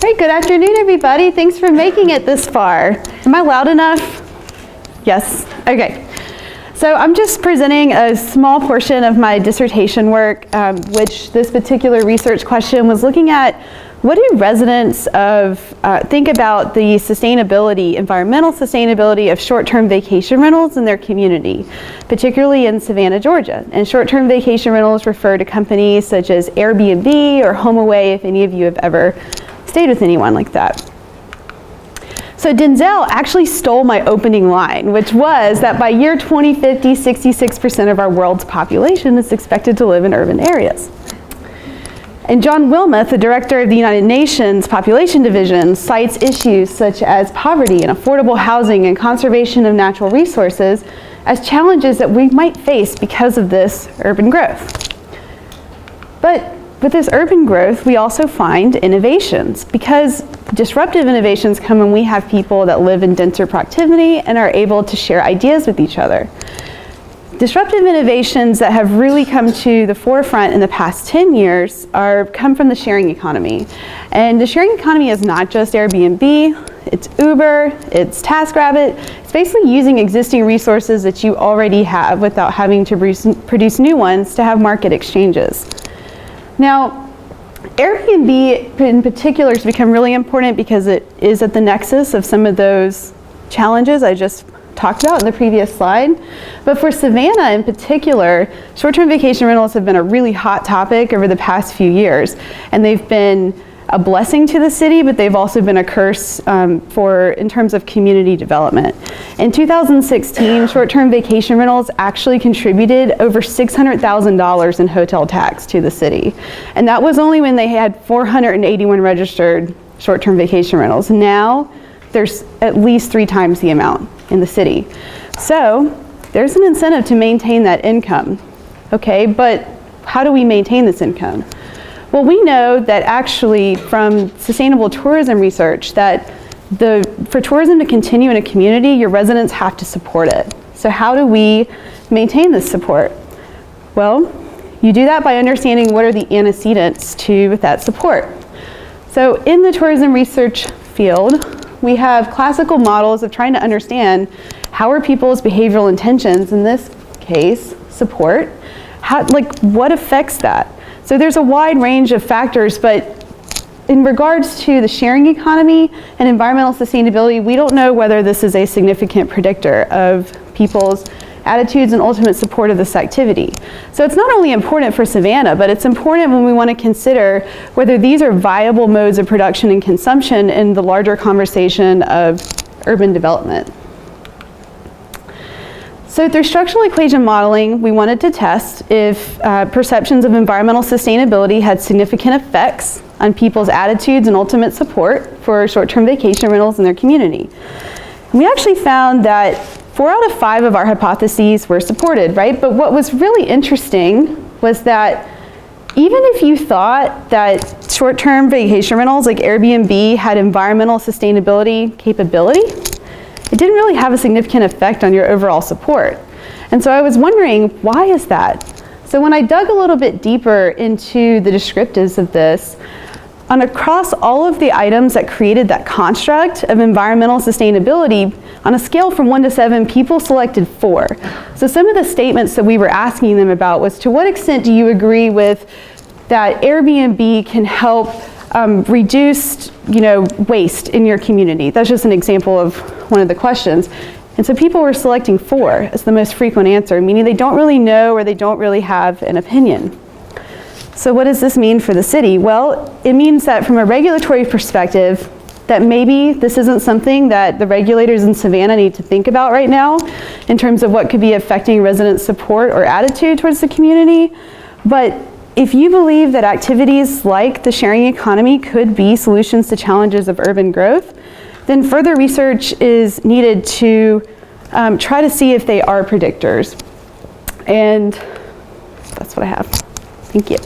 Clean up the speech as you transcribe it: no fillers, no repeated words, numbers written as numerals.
Hey, good afternoon, everybody. Thanks for making it this far. Am I loud enough? Yes? Okay. So I'm just presenting a small portion of my dissertation work, which this particular research question was looking at what do residents think about the sustainability, environmental sustainability of short-term vacation rentals in their community, particularly in Savannah, Georgia. And short-term vacation rentals refer to companies such as Airbnb or HomeAway, if any of you have ever stayed with anyone like that. So Denzel actually stole my opening line, which was that by year 2050, 66% of our world's population is expected to live in urban areas. And John Wilmoth, the director of the United Nations Population Division, cites issues such as poverty and affordable housing and conservation of natural resources as challenges that we might face because of this urban growth. But with this urban growth, we also find innovations, because disruptive innovations come when we have people that live in denser proximity and are able to share ideas with each other. Disruptive innovations that have really come to the forefront in the past 10 years come from the sharing economy. And the sharing economy is not just Airbnb, it's Uber, it's TaskRabbit. It's basically using existing resources that you already have without having to produce new ones to have market exchanges. Now, Airbnb in particular has become really important because it is at the nexus of some of those challenges I just talked about in the previous slide. But for Savannah in particular, short-term vacation rentals have been a really hot topic over the past few years. And they've been a blessing to the city, but they've also been a curse in terms of community development. In 2016, short-term vacation rentals actually contributed over $600,000 in hotel tax to the city. And that was only when they had 481 registered short-term vacation rentals. Now, there's at least 3 times the amount in the city. So there's an incentive to maintain that income. Okay, but how do we maintain this income? Well, we know that actually from sustainable tourism research that for tourism to continue in a community, your residents have to support it. So how do we maintain this support? Well, you do that by understanding what are the antecedents to that support. So in the tourism research field, we have classical models of trying to understand how are people's behavioral intentions, in this case, support, what affects that? So there's a wide range of factors, but in regards to the sharing economy and environmental sustainability, we don't know whether this is a significant predictor of people's attitudes and ultimate support of this activity. So it's not only important for Savannah, but it's important when we want to consider whether these are viable modes of production and consumption in the larger conversation of urban development. So through structural equation modeling, we wanted to test if perceptions of environmental sustainability had significant effects on people's attitudes and ultimate support for short-term vacation rentals in their community. And we actually found that 4 out of 5 of our hypotheses were supported, right? But what was really interesting was that even if you thought that short-term vacation rentals like Airbnb had environmental sustainability capability, it didn't really have a significant effect on your overall support. And so I was wondering, why is that? So when I dug a little bit deeper into the descriptives of this, across all of the items that created that construct of environmental sustainability, on a scale from 1 to 7, people selected 4. So some of the statements that we were asking them about was, to what extent do you agree with that Airbnb can help reduce waste in your community? That's just an example of one of the questions. And so people were selecting 4 as the most frequent answer, meaning they don't really know or they don't really have an opinion. So what does this mean for the city? Well, it means that from a regulatory perspective, that maybe this isn't something that the regulators in Savannah need to think about right now in terms of what could be affecting resident support or attitude towards the community. But if you believe that activities like the sharing economy could be solutions to challenges of urban growth, then further research is needed to try to see if they are predictors. And that's what I have. Thank you.